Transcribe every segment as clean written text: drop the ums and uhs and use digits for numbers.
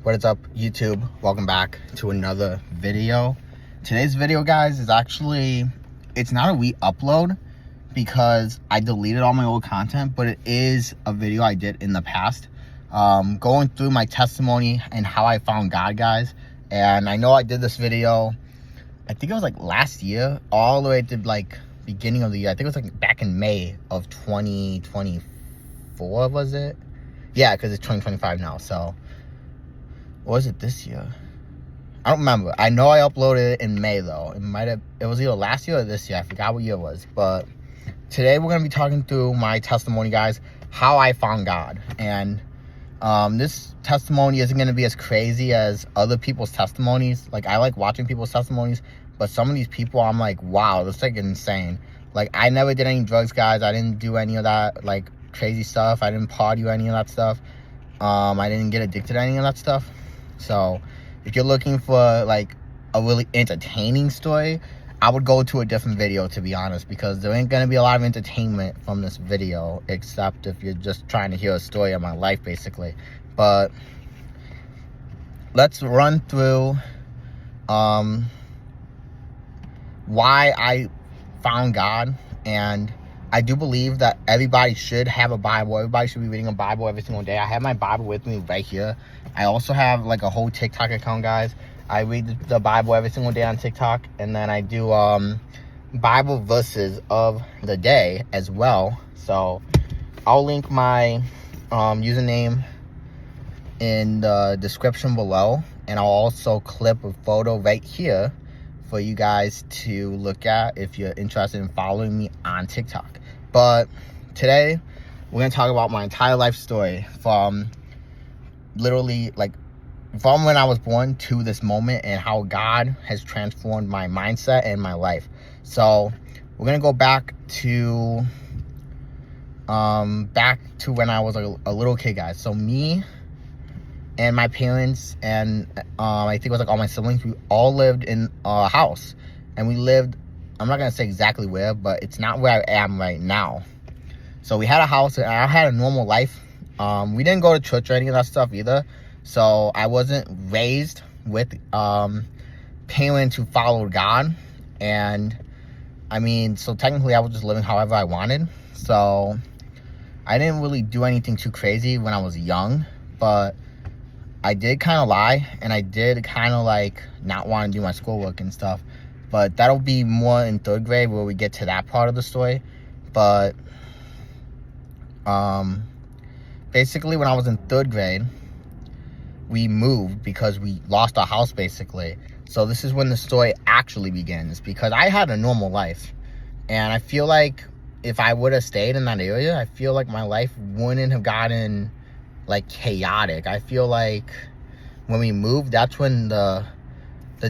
What is up, YouTube? Welcome back to another video. Today's video, guys, is actually, it's not a re-upload because I deleted all my old content, but it is a video I did in the past, going through my testimony and how I found God, guys. And I know I did this video, I think it was like last year, all the way to like beginning of the year. I think it was like back in May of 2024, was it? Yeah, because it's 2025 now, so. Or was it this year? I don't remember. I know I uploaded it in May, though. It was either last year or this year. I forgot what year it was. But today we're going to be talking through my testimony, guys, how I found God. And this testimony isn't going to be as crazy as other people's testimonies. Like, I like watching people's testimonies, but some of these people, I'm like, wow, that's like insane. Like, I never did any drugs, guys. I didn't do any of that, like, crazy stuff. I didn't party or any of that stuff. I didn't get addicted to any of that stuff. So if you're looking for like a really entertaining story, I would go to a different video, to be honest, because there ain't gonna be a lot of entertainment from this video, except if you're just trying to hear a story of my life, basically. But let's run through why I found God. And I do believe that everybody should have a Bible. Everybody should be reading a Bible every single day. I have my Bible with me right here. I also have like a whole TikTok account, guys. I read the Bible every single day on TikTok. And then I do Bible verses of the day as well. So I'll link my username in the description below. And I'll also clip a photo right here for you guys to look at if you're interested in following me on TikTok. But today we're gonna talk about my entire life story from literally like from when I was born to this moment, and how God has transformed my mindset and my life. So we're gonna go back to when I was a little kid, guys. So me and my parents and I think it was like all my siblings, we all lived in a house. And we lived, I'm not gonna say exactly where, but it's not where I am right now. So we had a house and I had a normal life. We didn't go to church or any of that stuff either. So I wasn't raised with parents who followed God. And I mean, so technically I was just living however I wanted. So I didn't really do anything too crazy when I was young, but I did kind of lie, and I did kind of like not want to do my schoolwork and stuff. But that'll be more in third grade where we get to that part of the story. But basically when I was in third grade, we moved because we lost our house, basically. So this is when the story actually begins, because I had a normal life. And I feel like if I would have stayed in that area, I feel like my life wouldn't have gotten like chaotic. I feel like when we moved, that's when the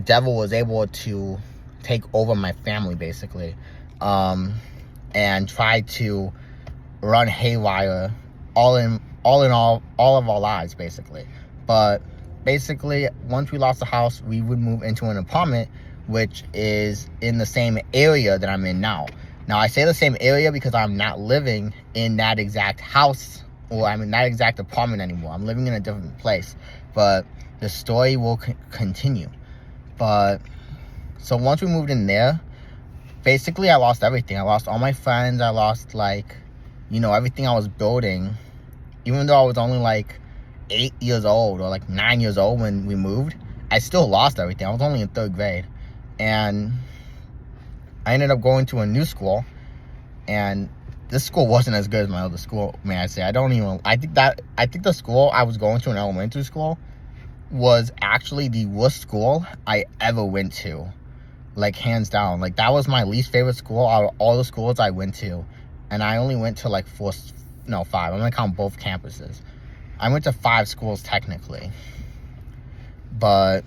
devil was able to take over my family, basically, and try to run haywire all of our lives, basically. But basically, once we lost the house, we would move into an apartment, which is in the same area that I'm in now. Now, I say the same area because I'm not living in that exact house, or I'm in that exact apartment anymore. I'm living in a different place. But the story will continue. But so once we moved in there, basically I lost everything. I lost all my friends. I lost, like, you know, everything I was building. Even though I was only like 8 years old or like 9 years old when we moved, I still lost everything. I was only in third grade. And I ended up going to a new school, and this school wasn't as good as my other school, may I say. I think the school I was going to, in elementary school, was actually the worst school I ever went to. Like, hands down. Like, that was my least favorite school out of all the schools I went to. And I only went to like 5. I'm gonna count both campuses. I went to 5 schools technically. But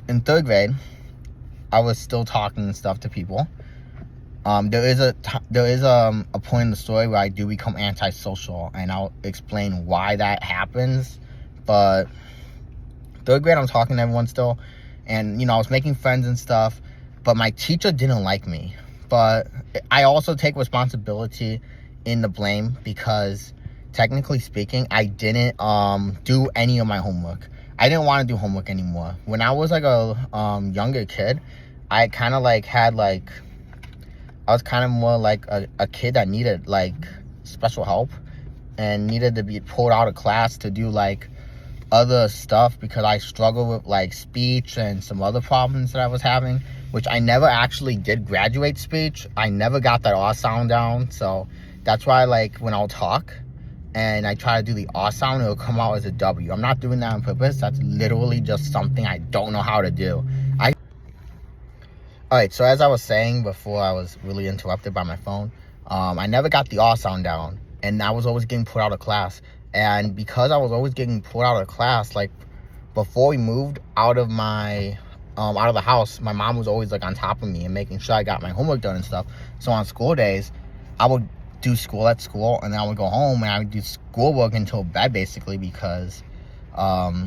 in third grade, I was still talking and stuff to people. There is a point in the story where I do become antisocial, and I'll explain why that happens. But third grade, I'm talking to everyone still, and you know, I was making friends and stuff, but my teacher didn't like me. But I also take responsibility in the blame, because technically speaking, I didn't do any of my homework. I didn't want to do homework anymore. When I was like a younger kid, I kind of like had like, I was kind of more like a kid that needed like special help and needed to be pulled out of class to do like other stuff because I struggled with like speech and some other problems that I was having, which I never actually did graduate speech. I never got that R sound down. So that's why like when I'll talk and I try to do the R sound, it'll come out as a W. I'm not doing that on purpose. That's literally just something I don't know how to do. All right, so as I was saying before I was really interrupted by my phone, I never got the R sound down, and I was always getting put out of class. And because I was always getting put out of class, like before we moved out of my out of the house, my mom was always like on top of me and making sure I got my homework done and stuff. So on school days, I would do school at school, and then I would go home and I would do schoolwork until bed basically because I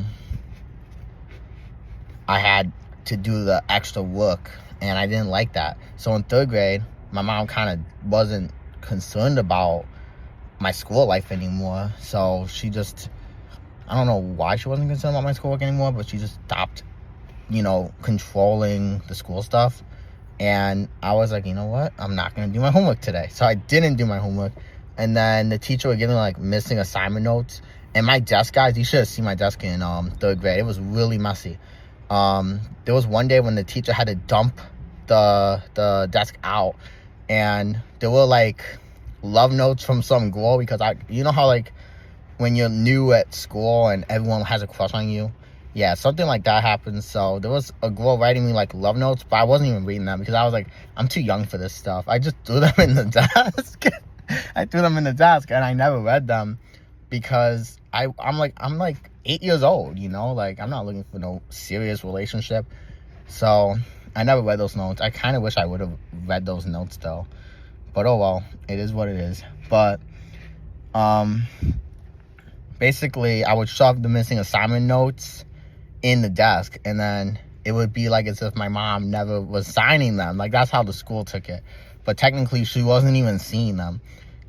had to do the extra work. And I didn't like that. So in 3rd grade, my mom kind of wasn't concerned about my school life anymore. So she just, I don't know why she wasn't concerned about my schoolwork anymore, but she just stopped, controlling the school stuff. And I was like, you know what? I'm not going to do my homework today. So I didn't do my homework. And then the teacher would give me like missing assignment notes. And my desk, guys, you should have seen my desk in 3rd grade. It was really messy. There was one day when the teacher had to dump the desk out, and there were like love notes from some girl because you know how like when you're new at school and everyone has a crush on you, yeah, something like that happened. So there was a girl writing me like love notes, but I wasn't even reading them because I was like, I'm too young for this stuff. I just threw them in the desk. I threw them in the desk and I never read them because I'm like 8 years old, like I'm not looking for no serious relationship. So I never read those notes. I kind of wish I would have read those notes though. But oh well, it is what it is. But basically I would shove the missing assignment notes in the desk, and then it would be like as if my mom never was signing them. Like that's how the school took it. But technically she wasn't even seeing them.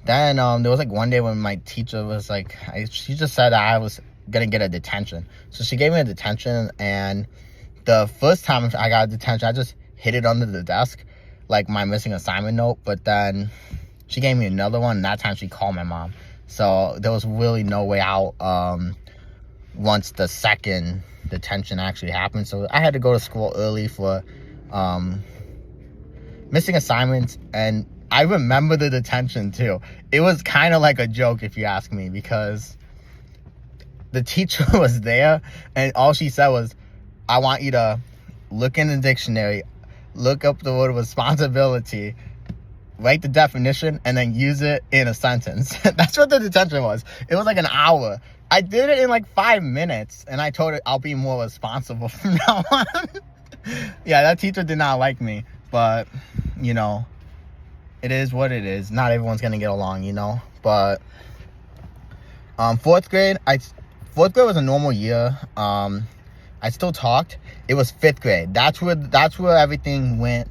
Then there was like one day when my teacher was like, she just said that I was gonna get a detention. So she gave me a detention, and the first time I got a detention, I just hid it under the desk, like my missing assignment note. But then she gave me another one, and that time she called my mom. So there was really no way out once the second detention actually happened. So I had to go to school early for missing assignments. And I remember the detention too. It was kind of like a joke if you ask me, because the teacher was there and all she said was, I want you to look in the dictionary, look up the word responsibility, write the definition, and then use it in a sentence. That's what the detention was. It was like an hour. I did it in like 5 minutes, and I told her I'll be more responsible from now on. Yeah, that teacher did not like me, but, it is what it is. Not everyone's going to get along, But 4th grade, 4th grade was a normal year. I still talked. It was 5th grade. That's where everything went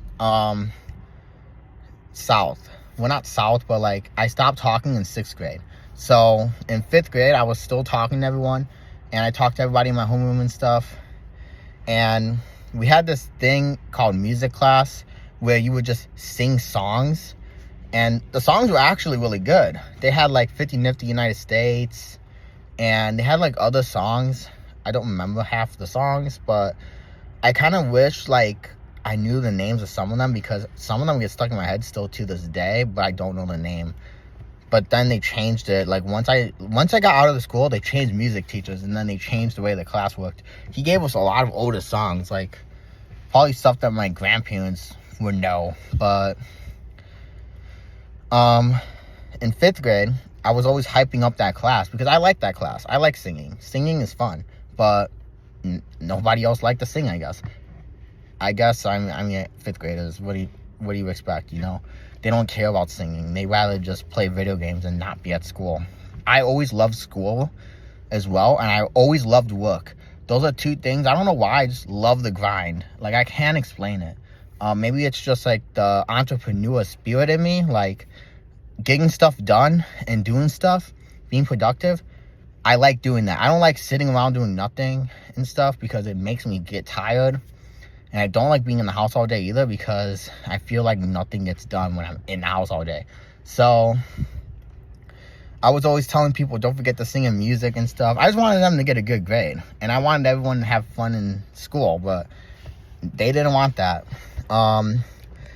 south. Well, not south, but like I stopped talking in 6th grade. So in 5th grade, I was still talking to everyone, and I talked to everybody in my homeroom and stuff. And we had this thing called music class where you would just sing songs, and the songs were actually really good. They had like 50 Nifty United States, and they had like other songs. I don't remember half the songs, but I kind of wish like I knew the names of some of them, because some of them get stuck in my head still to this day, but I don't know the name. But then they changed it. Like once I got out of the school, they changed music teachers, and then they changed the way the class worked. He gave us a lot of older songs, like probably stuff that my grandparents would know. But in 5th grade, I was always hyping up that class because I like that class. I like singing. Singing is fun. But nobody else liked to sing, I guess. I mean, 5th graders, what do you expect, They don't care about singing. They rather just play video games and not be at school. I always loved school as well, and I always loved work. Those are two things. I don't know why, I just love the grind. Like, I can't explain it. Maybe it's just, like, the entrepreneur spirit in me, like, getting stuff done and doing stuff. being productive, I like doing that. I don't like sitting around doing nothing and stuff because it makes me get tired. And I don't like being in the house all day either because I feel like nothing gets done when I'm in the house all day. So I was always telling people, don't forget to sing in music and stuff. I just wanted them to get a good grade. And I wanted everyone to have fun in school, but they didn't want that.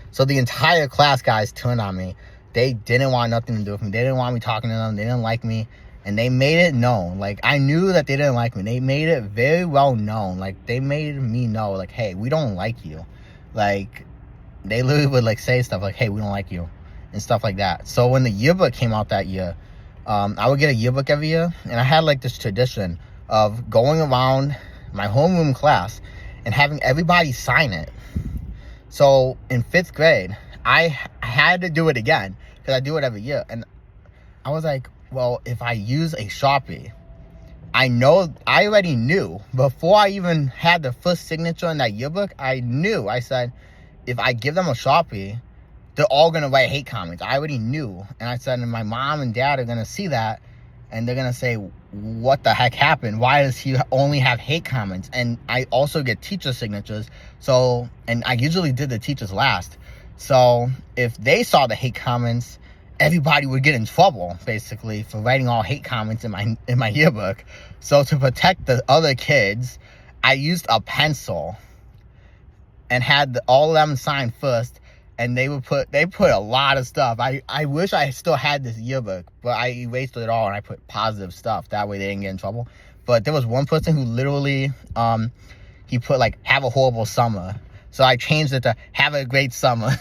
So the entire class, guys, turned on me. They didn't want nothing to do with me. They didn't want me talking to them. They didn't like me. And they made it known. Like, I knew that they didn't like me. They made it very well known. Like, they made me know, like, hey, we don't like you. Like, they literally would, like, say stuff like, hey, we don't like you. And stuff like that. So when the yearbook came out that year, I would get a yearbook every year. And I had, like, this tradition of going around my homeroom class and having everybody sign it. So in 5th grade, I had to do it again because I do it every year. And I was like, well, if I use a Sharpie, I already knew before I even had the first signature in that yearbook. I said, if I give them a Sharpie, they're all going to write hate comments. I already knew. And I said, and my mom and dad are going to see that. And they're going to say, what the heck happened? Why does he only have hate comments? And I also get teacher signatures. So, and I usually did the teachers last. So if they saw the hate comments, everybody would get in trouble, basically, for writing all hate comments in my yearbook. So to protect the other kids, I used a pencil and had all of them sign first. And they put a lot of stuff. I wish I still had this yearbook, but I erased it all and I put positive stuff. That way they didn't get in trouble. But there was one person who literally, he put like, have a horrible summer. So I changed it to have a great summer.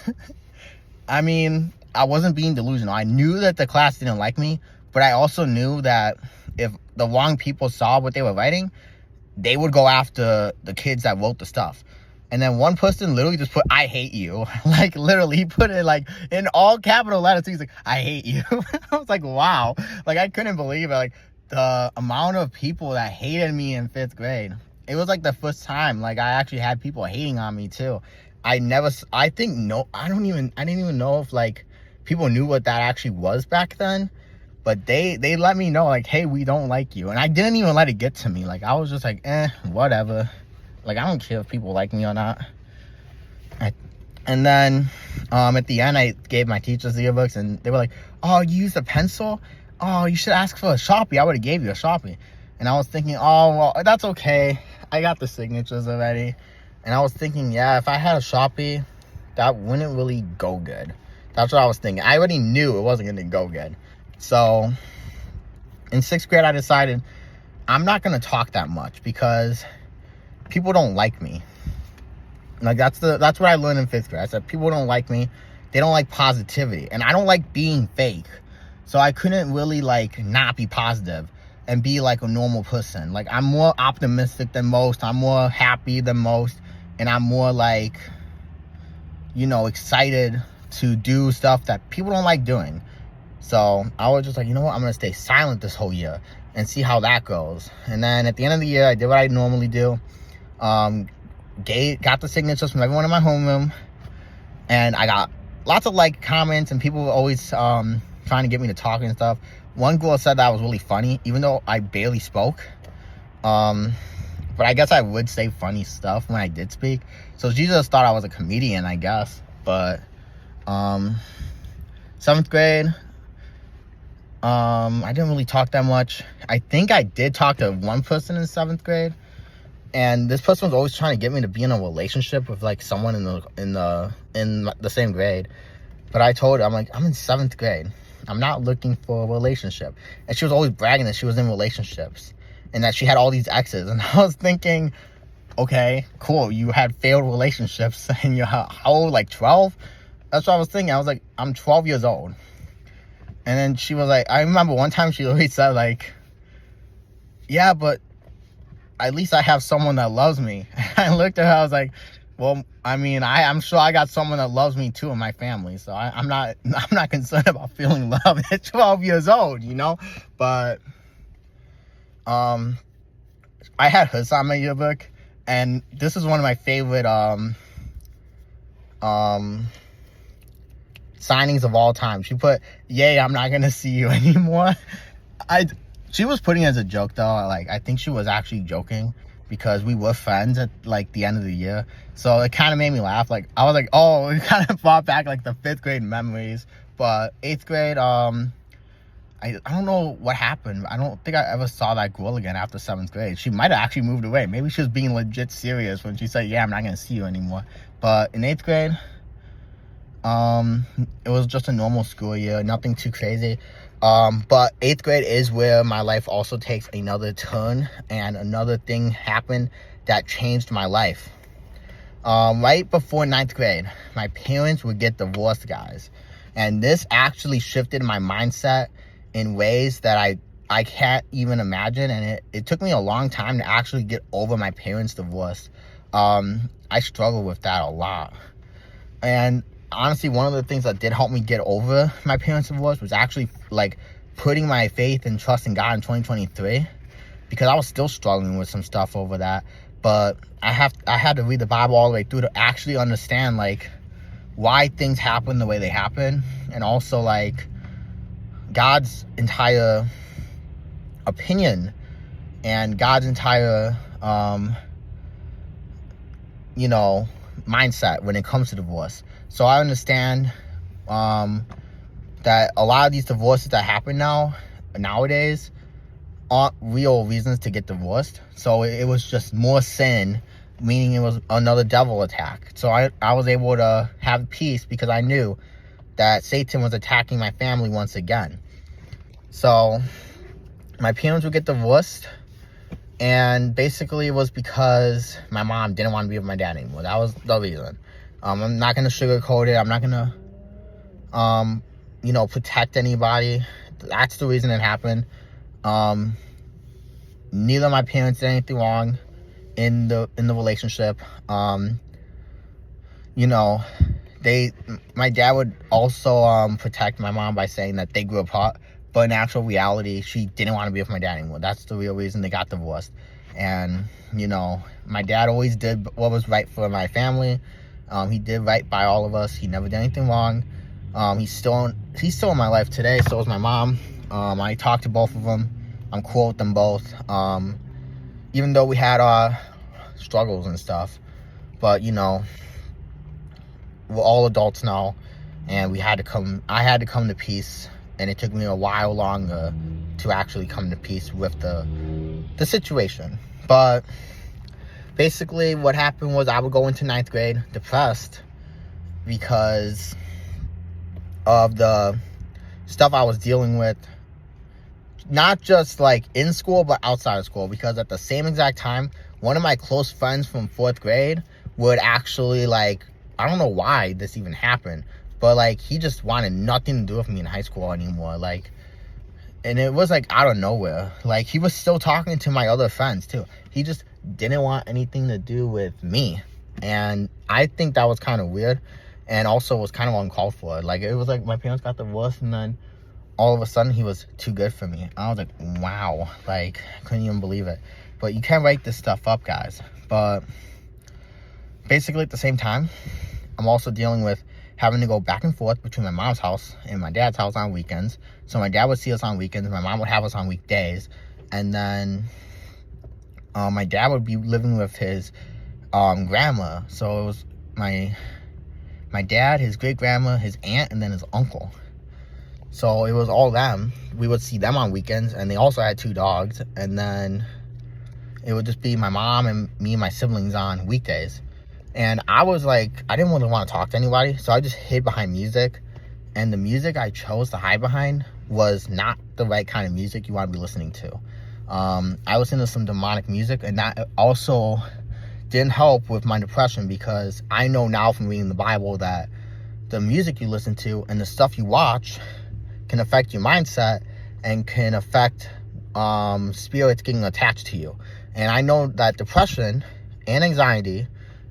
I mean, I wasn't being delusional. I knew that the class didn't like me, but I also knew that if the wrong people saw what they were writing, they would go after the kids that wrote the stuff. And then one person literally just put, I hate you. Like, literally, he put it, like, in all capital letters. He's like, I hate you. I was like, wow. Like, I couldn't believe it. Like, the amount of people that hated me in 5th grade. It was, like, the first time, like, I actually had people hating on me, too. I didn't even know if, like, people knew what that actually was back then. But they let me know, like, hey, we don't like you. And I didn't even let it get to me. Like, I was just like, whatever. Like, I don't care if people like me or not. And then at the end, I gave my teachers the yearbooks, and they were like, oh, you used a pencil? Oh, you should ask for a Sharpie. I would have gave you a Sharpie. And I was thinking, oh, well, that's okay. I got the signatures already. And I was thinking, yeah, if I had a Sharpie, that wouldn't really go good. That's what I was thinking. I already knew it wasn't going to go good. So in 6th grade, I decided I'm not going to talk that much because people don't like me. Like, that's what I learned in 5th grade. I said, people don't like me. They don't like positivity. And I don't like being fake. So I couldn't really, like, not be positive and be, like, a normal person. Like, I'm more optimistic than most. I'm more happy than most. And I'm more, like, you know, excited to do stuff that people don't like doing. So I was just like, you know what? I'm going to stay silent this whole year and see how that goes. And then at the end of the year, I did what I normally do. Got the signatures from everyone in my homeroom, and I got lots of like comments, and people were always trying to get me to talk and stuff. One girl said that I was really funny, even though I barely spoke. But I guess I would say funny stuff when I did speak. So she just thought I was a comedian, I guess. But 7th grade, I didn't really talk that much. I think I did talk to one person in 7th grade. And this person was always trying to get me to be in a relationship with like someone in the same grade. But I told her, I'm like, I'm in 7th grade. I'm not looking for a relationship. And she was always bragging that she was in relationships and that she had all these exes. And I was thinking, okay, cool. You had failed relationships and you're how old? Like 12? That's what I was thinking. I was like, I'm 12 years old. And then she was like, I remember one time she always said like, yeah, but at least I have someone that loves me. I looked at her, I was like, well, I mean, I'm sure I got someone that loves me too in my family. So I'm not concerned about feeling love at 12 years old, you know? But I had her sign my yearbook, and this is one of my favorite signings of all time. She put, yay, I'm not gonna see you anymore. She was putting it as a joke though. Like, I think she was actually joking because we were friends at like the end of the year. So it kind of made me laugh. Like, I was like, oh, it kind of brought back like the 5th grade memories. But 8th grade, I don't know what happened. I don't think I ever saw that girl again after 7th grade. She might have actually moved away. Maybe she was being legit serious when she said, yeah, I'm not going to see you anymore. But in 8th grade, it was just a normal school year, nothing too crazy. But 8th grade is where my life also takes another turn, and another thing happened that changed my life. Right before 9th grade, my parents would get divorced, guys. And this actually shifted my mindset in ways that I can't even imagine. And it took me a long time to actually get over my parents' divorce. I struggle with that a lot. And honestly, one of the things that did help me get over my parents' divorce was actually like putting my faith and trust in God in 2023, because I was still struggling with some stuff over that. But I had to read the Bible all the way through to actually understand like why things happen the way they happen, and also like God's entire opinion and God's entire mindset when it comes to divorce. So I understand that a lot of these divorces that happen nowadays aren't real reasons to get divorced. So it was just more sin, meaning it was another devil attack. So I was able to have peace because I knew that Satan was attacking my family once again. So my parents would get divorced, and basically it was because my mom didn't want to be with my dad anymore. That was the reason. I'm not going to sugarcoat it. I'm not going to, protect anybody. That's the reason it happened. Neither of my parents did anything wrong in the relationship. My dad would also protect my mom by saying that they grew apart, but in actual reality, she didn't want to be with my dad anymore. That's the real reason they got divorced. And my dad always did what was right for my family. He did right by all of us. He never did anything wrong. He's still in my life today. So is my mom. I talked to both of them. I'm cool with them both. Even though we had our struggles and stuff, but we're all adults now, and I had to come to peace, and it took me a while longer to actually come to peace with the situation. But basically what happened was I would go into 9th grade depressed because of the stuff I was dealing with, not just like in school but outside of school, because at the same exact time one of my close friends from 4th grade would actually, like, I don't know why this even happened, but like he just wanted nothing to do with me in high school anymore. Like, and it was like out of nowhere. Like, he was still talking to my other friends too. He just didn't want anything to do with me. And I think that was kind of weird, and also was kind of uncalled for. Like, it was like my parents got divorced, and then all of a sudden he was too good for me. I was like, wow, like, couldn't even believe it. But you can't write this stuff up, guys. But basically at the same time, I'm also dealing with having to go back and forth between my mom's house and my dad's house on weekends. So my dad would see us on weekends, my mom would have us on weekdays. And then my dad would be living with his grandma. So it was my dad, his great grandma, his aunt, and then his uncle. So it was all them. We would see them on weekends, and they also had 2 dogs. And then it would just be my mom and me and my siblings on weekdays. And I was like, I didn't really want to talk to anybody, so I just hid behind music. And the music I chose to hide behind was not the right kind of music you want to be listening to. I listened to some demonic music, and that also didn't help with my depression, because I know now from reading the Bible that the music you listen to and the stuff you watch can affect your mindset and can affect spirits getting attached to you. And I know that depression and anxiety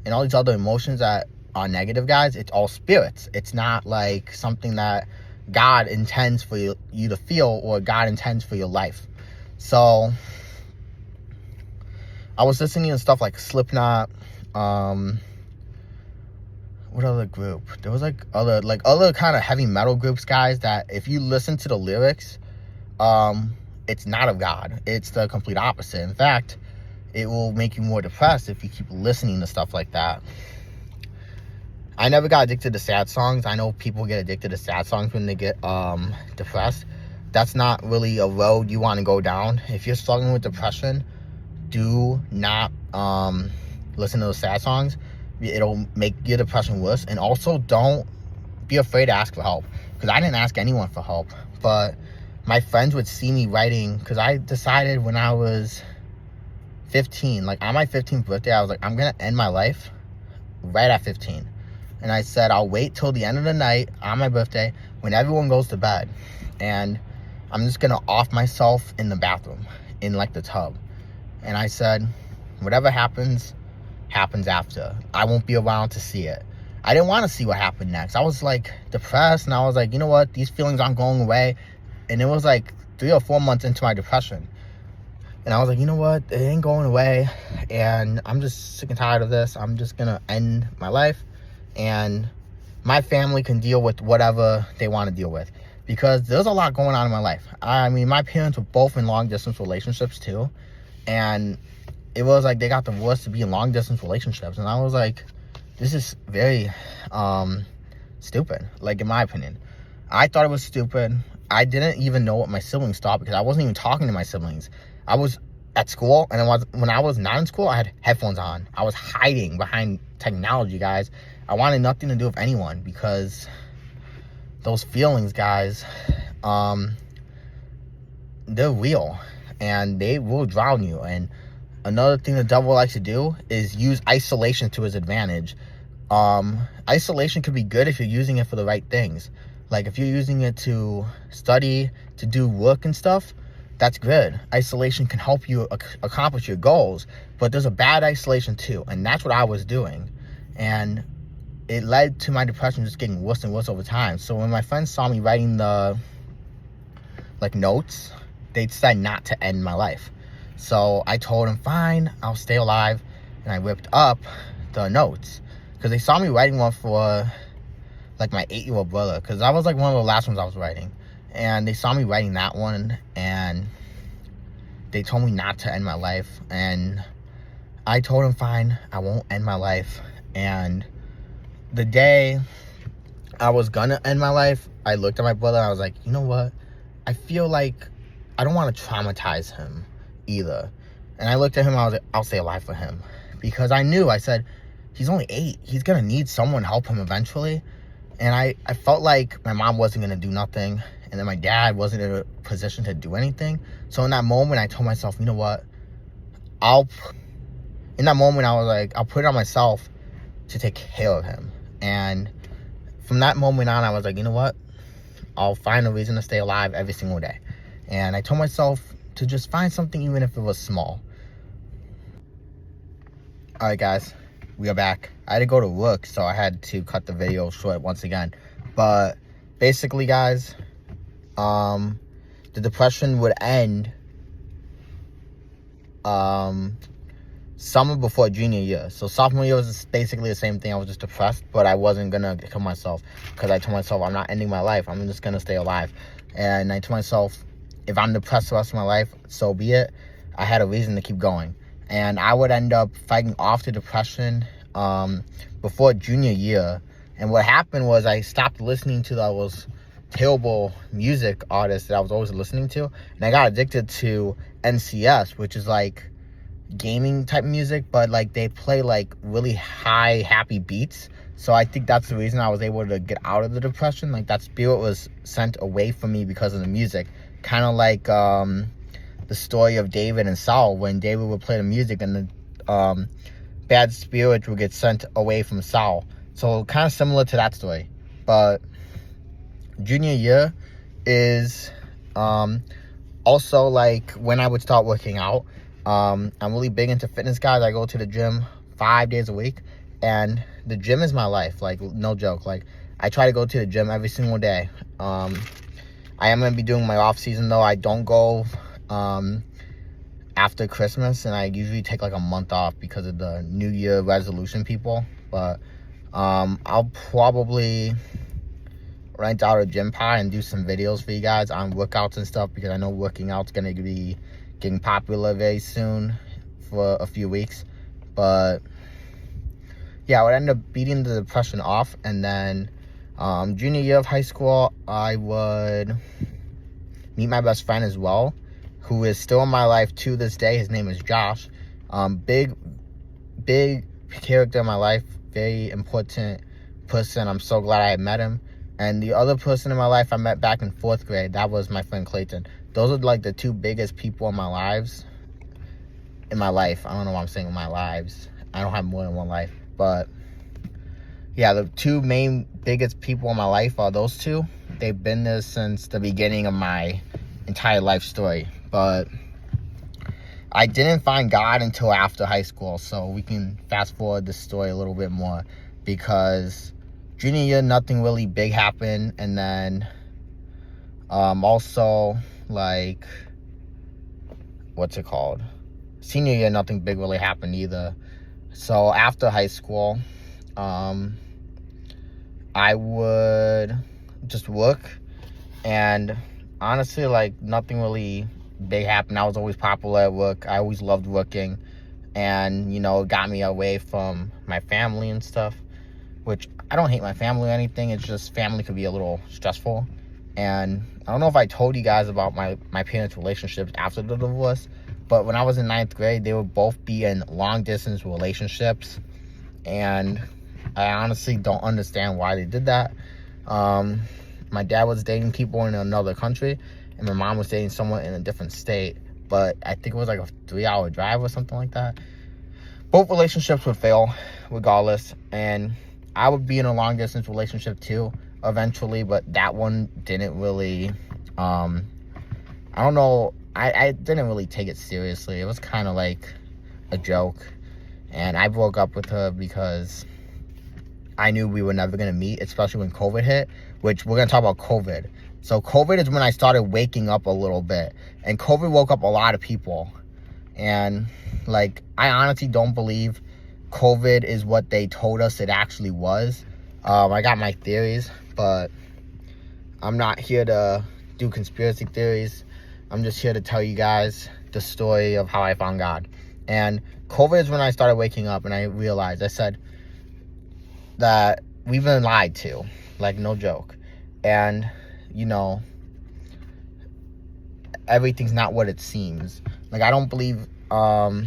and all these other emotions that are negative, guys, it's all spirits. It's not like something that God intends for you to feel, or God intends for your life. So I was listening to stuff like Slipknot. What other group? There was other kind of heavy metal groups, guys, that if you listen to the lyrics, it's not of God. It's the complete opposite. In fact, it will make you more depressed if you keep listening to stuff like that. I never got addicted to sad songs. I know people get addicted to sad songs when they get depressed. That's not really a road you want to go down. If you're struggling with depression, do not listen to those sad songs. It'll make your depression worse. And also, don't be afraid to ask for help, because I didn't ask anyone for help, but my friends would see me writing, because I decided when I was 15, like on my 15th birthday, I was like, I'm gonna end my life right at 15. And I said, I'll wait till the end of the night on my birthday when everyone goes to bed, and I'm just gonna off myself in the bathroom, in like the tub. And I said, whatever happens after. I won't be around to see it. I didn't want to see what happened next. I was like depressed, and I was like, you know what? These feelings aren't going away. And it was like 3 or 4 months into my depression. And I was like, you know what? It ain't going away. And I'm just sick and tired of this. I'm just going to end my life. And my family can deal with whatever they want to deal with. Because there's a lot going on in my life. I mean, my parents were both in long distance relationships too. And it was like they got divorced to be in long distance relationships. And I was like, this is very stupid, like in my opinion. I thought it was stupid. I didn't even know what my siblings thought, because I wasn't even talking to my siblings. I was at school, and when I was not in school, I had headphones on. I was hiding behind technology, guys. I wanted nothing to do with anyone, because those feelings, guys, they're real, and they will drown you. And another thing the devil likes to do is use isolation to his advantage. Isolation could be good if you're using it for the right things. Like if you're using it to study, to do work and stuff, that's good. Isolation can help you accomplish your goals, but there's a bad isolation too, and that's what I was doing. And it led to my depression just getting worse and worse over time. So when my friends saw me writing the notes, they decided not to end my life. So I told them, fine, I'll stay alive. And I ripped up the notes, because they saw me writing one for like my 8-year-old brother, because that was like one of the last ones I was writing. And they saw me writing that one, and they told me not to end my life. And I told them, fine, I won't end my life. And the day I was gonna end my life, I looked at my brother and I was like, you know what? I feel like I don't want to traumatize him either. And I looked at him and I was like, I'll stay alive for him. Because I said, he's only 8. He's gonna need someone to help him eventually. And I felt like my mom wasn't gonna do nothing, and then my dad wasn't in a position to do anything. So in that moment, I told myself, you know what? In that moment, I was like, I'll put it on myself to take care of him. And from that moment on, I was like, you know what? I'll find a reason to stay alive every single day. And I told myself to just find something, even if it was small. All right, guys, we are back. I had to go to work, so I had to cut the video short once again. But basically, guys, the depression would end summer before junior year. So sophomore year was basically the same thing. I was just depressed, but I wasn't gonna kill myself, because I told myself I'm not ending my life. I'm just gonna stay alive. And I told myself, if I'm depressed the rest of my life, so be it. I had a reason to keep going. And I would end up fighting off the depression before junior year. And what happened was I stopped listening to those terrible music artists that I was always listening to. And I got addicted to NCS, which is like gaming type music, but like they play like really high, happy beats. So I think that's the reason I was able to get out of the depression. Like that spirit was sent away from me because of the music. Kind of like the story of David and Saul, when David would play the music and the bad spirit would get sent away from Saul. So kind of similar to that story. But junior year is also like when I would start working out. I'm really big into fitness, guys. I go to the gym 5 days a week, and the gym is my life. Like, no joke. Like, I try to go to the gym every single day. I am going to be doing my off season, though. I don't go after Christmas, and I usually take like a month off because of the New Year resolution people. But I'll probably rent out a gym pod and do some videos for you guys on workouts and stuff, because I know working out's gonna be getting popular very soon for a few weeks. But yeah, I would end up beating the depression off, and then junior year of high school, I would meet my best friend as well, who is still in my life to this day. His name is Josh. Big character in my life, very important person. I'm so glad I met him. And the other person in my life I met back in 4th grade, that was my friend Clayton. Those are like the two biggest people in my life. I don't know why I'm saying in my lives. I don't have more than one life. But yeah, the two biggest people in my life are those two. They've been there since the beginning of my entire life story. But I didn't find God until after high school, so we can fast forward the story a little bit more, because junior year, nothing really big happened. And then also, like, senior year, nothing big really happened either. So after high school, I would just work, and honestly, like, nothing really big happened. I was always popular at work. I always loved working, and it got me away from my family and stuff, which I don't hate my family or anything. It's just family could be a little stressful. And I don't know if I told you guys about my parents' relationships after the divorce, but when I was in 9th grade, they would both be in long distance relationships, and I honestly don't understand why they did that. My dad was dating people in another country, and my mom was dating someone in a different state, but I think it was like a 3-hour drive or something like that. Both relationships would fail regardless, and I would be in a long distance relationship too eventually, but that one didn't really, I don't know, I didn't really take it seriously. It was kind of like a joke, and I broke up with her because I knew we were never going to meet, especially when COVID hit, which we're going to talk about COVID. So COVID is when I started waking up a little bit, and COVID woke up a lot of people. And like, I honestly don't believe COVID is what they told us it actually was. I got my theories, but I'm not here to do conspiracy theories. I'm just here to tell you guys the story of how I found God. And COVID is when I started waking up, and I realized, I said that we've been lied to, like, no joke. And everything's not what it seems. Like, I don't believe that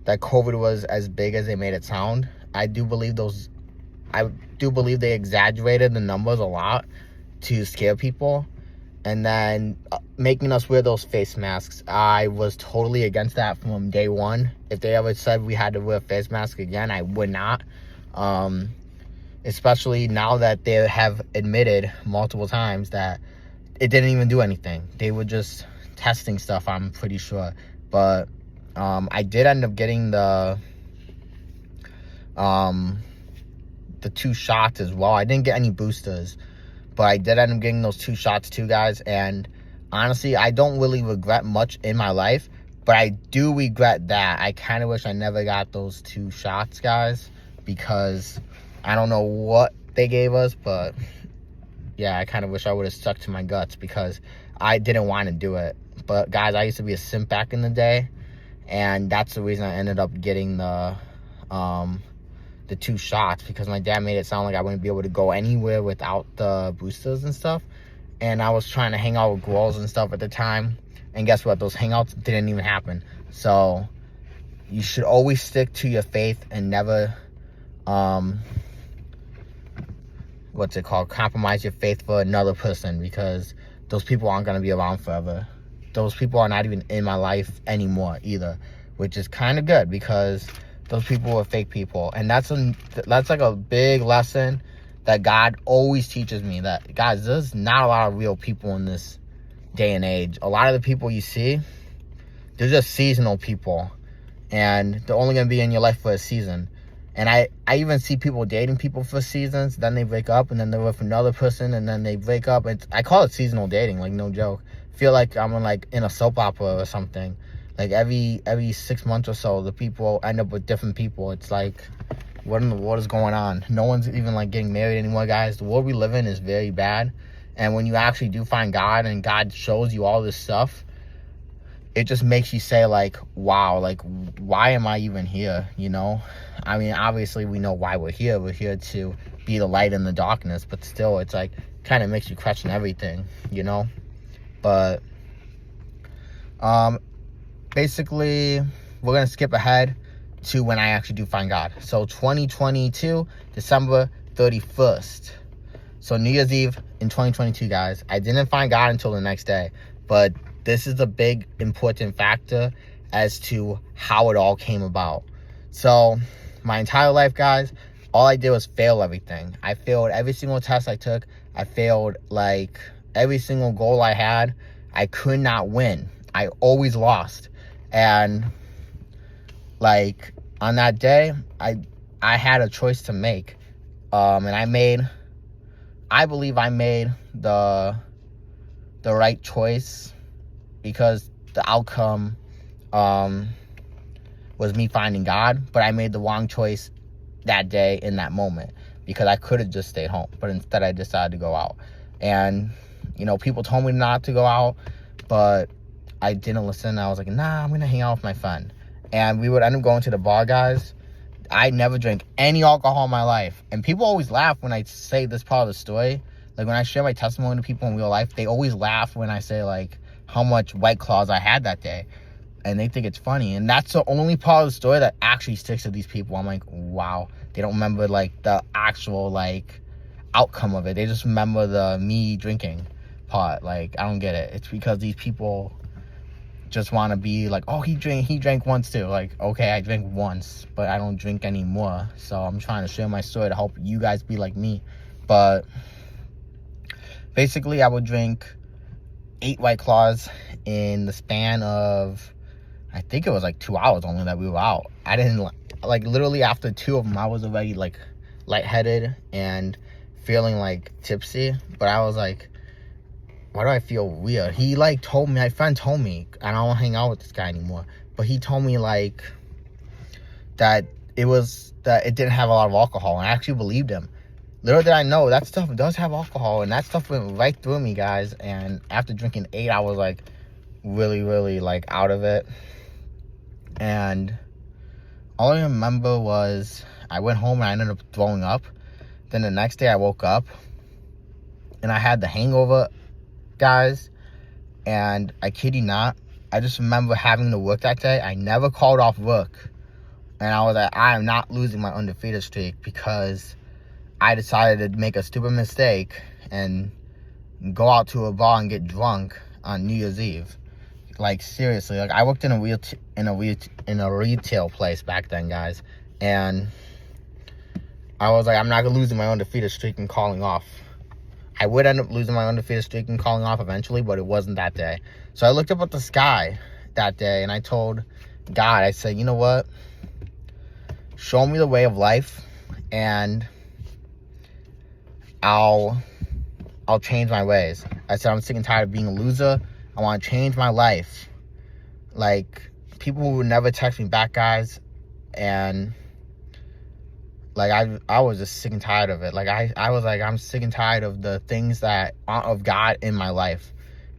COVID was as big as they made it sound. I do believe they exaggerated the numbers a lot to scare people, and then making us wear those face masks. I was totally against that from day one. If they ever said we had to wear a face mask again, I would not. Especially now that they have admitted multiple times that it didn't even do anything. They were just testing stuff, I'm pretty sure. But I did end up getting the 2 shots as well. I didn't get any boosters, but I did end up getting those 2 shots too, guys. And honestly, I don't really regret much in my life, but I do regret that. I kind of wish I never got those 2 shots, guys, because I don't know what they gave us, but yeah, I kind of wish I would have stuck to my guts, because I didn't want to do it. But guys, I used to be a simp back in the day, and that's the reason I ended up getting the 2 shots, because my dad made it sound like I wouldn't be able to go anywhere without the boosters and stuff. And I was trying to hang out with girls and stuff at the time, and guess what? Those hangouts didn't even happen. So you should always stick to your faith and never compromise your faith for another person, because those people aren't going to be around forever. Those people are not even in my life anymore either, which is kind of good, because those people were fake people. And that's like a big lesson that God always teaches me, that, guys, there's not a lot of real people in this day and age. A lot of the people you see, they're just seasonal people, and they're only going to be in your life for a season. And I even see people dating people for seasons, then they break up, and then they're with another person, and then they break up. I call it seasonal dating, like, no joke. I feel like I'm in a soap opera or something. Like, every 6 months or so, the people end up with different people. It's like, what in the world is going on? No one's even like getting married anymore, guys. The world we live in is very bad. And when you actually do find God and God shows you all this stuff, it just makes you say like, wow, like, why am I even here? You know, I mean, obviously we know why we're here. We're here to be the light in the darkness, but still it's like kind of makes you question everything, you know. But basically we're gonna skip ahead to when I actually do find God. So 2022 December 31st, so New Year's Eve in 2022, guys. I didn't find God until the next day, but this is a big important factor as to how it all came about. So my entire life, guys, all I did was fail everything. I failed every single test I took. I failed like every single goal I had. I could not win. I always lost. And like on that day, I had a choice to make. And I believe I made the right choice, because the outcome was me finding God, but I made the wrong choice that day in that moment, because I could have just stayed home, but instead I decided to go out. And you know, people told me not to go out, but I didn't listen. I was like, nah, I'm gonna hang out with my friend. And we would end up going to the bar, guys. I never drank any alcohol in my life, and people always laugh when I say this part of the story. Like when I share my testimony to people in real life, they always laugh when I say like how much White Claws I had that day, and they think it's funny. And that's the only part of the story that actually sticks to these people. I'm like, wow, they don't remember like the actual like outcome of it. They just remember the me drinking part. Like, I don't get it. It's because these people just want to be like, oh, he drank once too. Like, okay, I drank once, but I don't drink anymore. So I'm trying to share my story to help you guys be like me. But basically, I would drink 8 White Claws in the span of, I think it was like 2 hours only that we were out. I didn't like literally after 2 of them, I was already like lightheaded and feeling like tipsy. But I was like, why do I feel weird? He like told me, my friend told me, and I don't hang out with this guy anymore, but he told me like that it didn't have a lot of alcohol, and I actually believed him. Little did I know that stuff does have alcohol, and that stuff went right through me, guys. And after drinking 8, I was like really, really like out of it. And all I remember was I went home and I ended up throwing up. Then the next day I woke up and I had the hangover, guys. And I kid you not, I just remember having to work that day. I never called off work. And I was like, I am not losing my undefeated streak, because I decided to make a stupid mistake and go out to a bar and get drunk on New Year's Eve. Like, seriously, like I worked in a retail place back then, guys, and I was like, I'm not gonna lose my undefeated streak and calling off. I would end up losing my undefeated streak and calling off eventually, but it wasn't that day. So I looked up at the sky that day and I told God, I said, you know what? Show me the way of life, and I'll change my ways. I said, I'm sick and tired of being a loser. I want to change my life. Like, people who would never text me back, guys, and like I was just sick and tired of it. Like I was like, I'm sick and tired of the things that aren't of God in my life.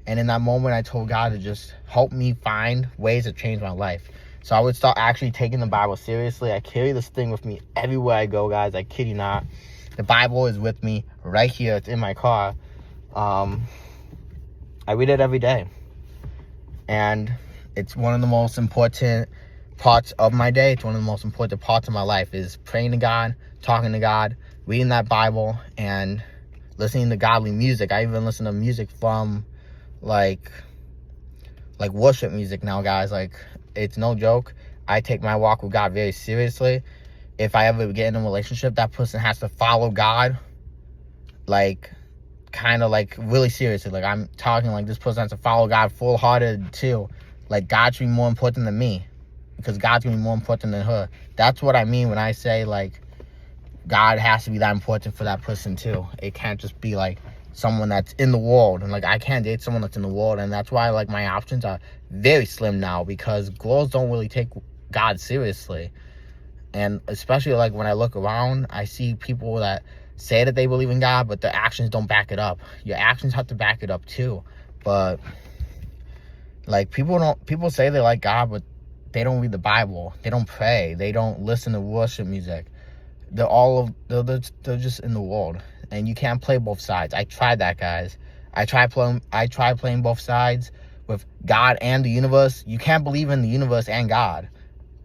And in that moment, I told God to just help me find ways to change my life. So I would start actually taking the Bible seriously. I carry this thing with me everywhere I go, guys. I kid you not. The Bible is with me right here. It's in my car. I read it every day. And it's one of the most important parts of my day. It's one of the most important parts of my life, is praying to God, talking to God, reading that Bible, and listening to godly music. I even listen to music from like worship music now, guys. Like, it's no joke. I take my walk with God very seriously. If I ever get in a relationship, that person has to follow God, like, kind of like really seriously. Like, I'm talking like this person has to follow God full-hearted too. Like, God should be more important than me, because God's gonna be more important than her. That's what I mean when I say like God has to be that important for that person too. It can't just be like someone that's in the world, and like I can't date someone that's in the world. And that's why like my options are very slim now, because girls don't really take God seriously. And especially like when I look around, I see people that say that they believe in God, but their actions don't back it up. Your actions have to back it up too. But like people say they like God, but they don't read the Bible. They don't pray. They don't listen to worship music. They're just in the world, and you can't play both sides. I tried that, guys. I tried playing both sides with God and the universe. You can't believe in the universe and God.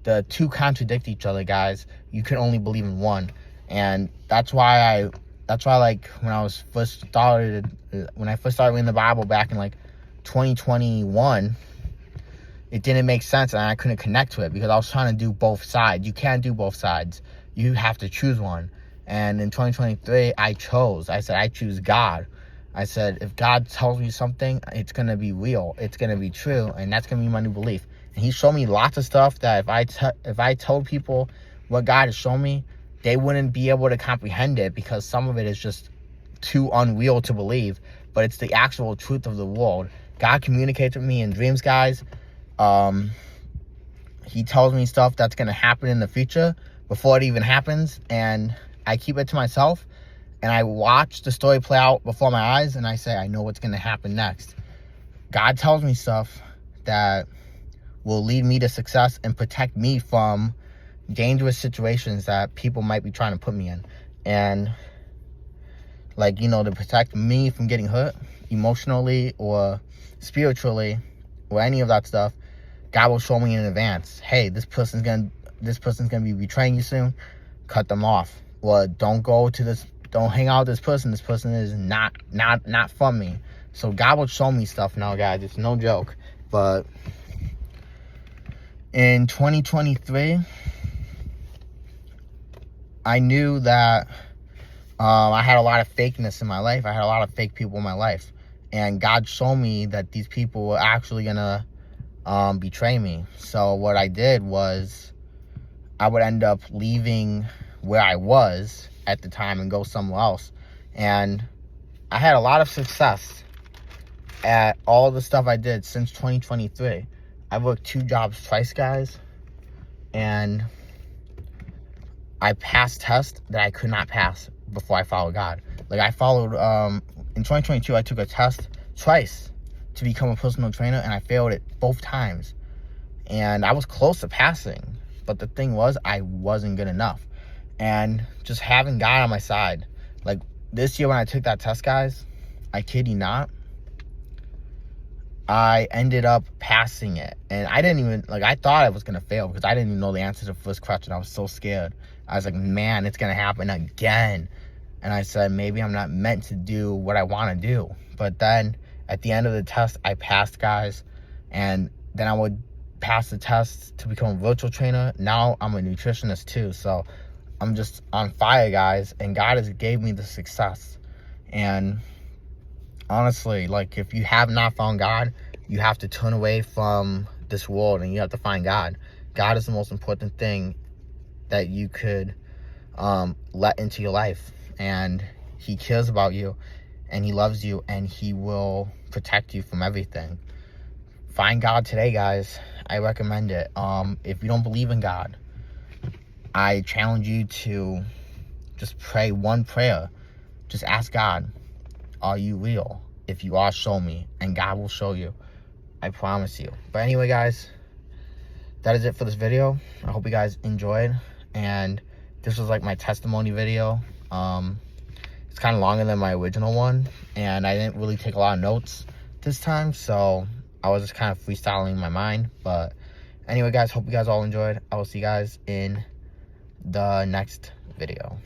The two contradict each other, guys. You can only believe in one. And that's why like when I first started reading the Bible back in like 2021, it didn't make sense, and I couldn't connect to it because I was trying to do both sides. You can't do both sides. You have to choose one. And in 2023, I said I choose God. I said, if God tells me something, it's going to be real. It's going to be true. And that's going to be my new belief. And he showed me lots of stuff that if I told people what God has shown me, they wouldn't be able to comprehend it because some of it is just too unreal to believe. But it's the actual truth of the world. God communicates with me in dreams, guys. He tells me stuff that's going to happen in the future before it even happens. And I keep it to myself. And I watch the story play out before my eyes, and I say, I know what's going to happen next. God tells me stuff that will lead me to success and protect me from dangerous situations that people might be trying to put me in. And, like, to protect me from getting hurt emotionally or spiritually or any of that stuff, God will show me in advance, hey, this person's gonna be betraying you soon. Cut them off. Or don't hang out with this person. This person is not from me. So God will show me stuff now, guys. It's no joke. But in 2023, I knew that I had a lot of fakeness in my life. I had a lot of fake people in my life. And God showed me that these people were actually going to betray me. So what I did was I would end up leaving where I was at the time and go somewhere else. And I had a lot of success at all the stuff I did since 2023. I worked 2 jobs twice, guys, and I passed tests that I could not pass before I followed God. Like I followed in 2022, I took a test twice to become a personal trainer, and I failed it both times. And I was close to passing, but the thing was, I wasn't good enough. And just having God on my side, like this year when I took that test, guys, I kid you not, I ended up passing it. And I didn't even, I thought I was going to fail because I didn't even know the answer to the first question. I was so scared. I was like, man, it's going to happen again. And I said, maybe I'm not meant to do what I want to do. But then at the end of the test, I passed, guys. And then I would pass the test to become a virtual trainer. Now I'm a nutritionist too. So I'm just on fire, guys, and God has gave me the success. And honestly, if you have not found God, you have to turn away from this world and you have to find God. God is the most important thing that you could let into your life, and he cares about you and he loves you and he will protect you from everything. Find God today, guys. I recommend it. If you don't believe in God, I challenge you to just pray one prayer. Just ask God, are you real? If you are, show me. And God will show you. I promise you. But anyway, guys, that is it for this video. I hope you guys enjoyed. And this was my testimony video. It's kind of longer than my original one. And I didn't really take a lot of notes this time. So I was just kind of freestyling in my mind. But anyway, guys, hope you guys all enjoyed. I will see you guys in the next video.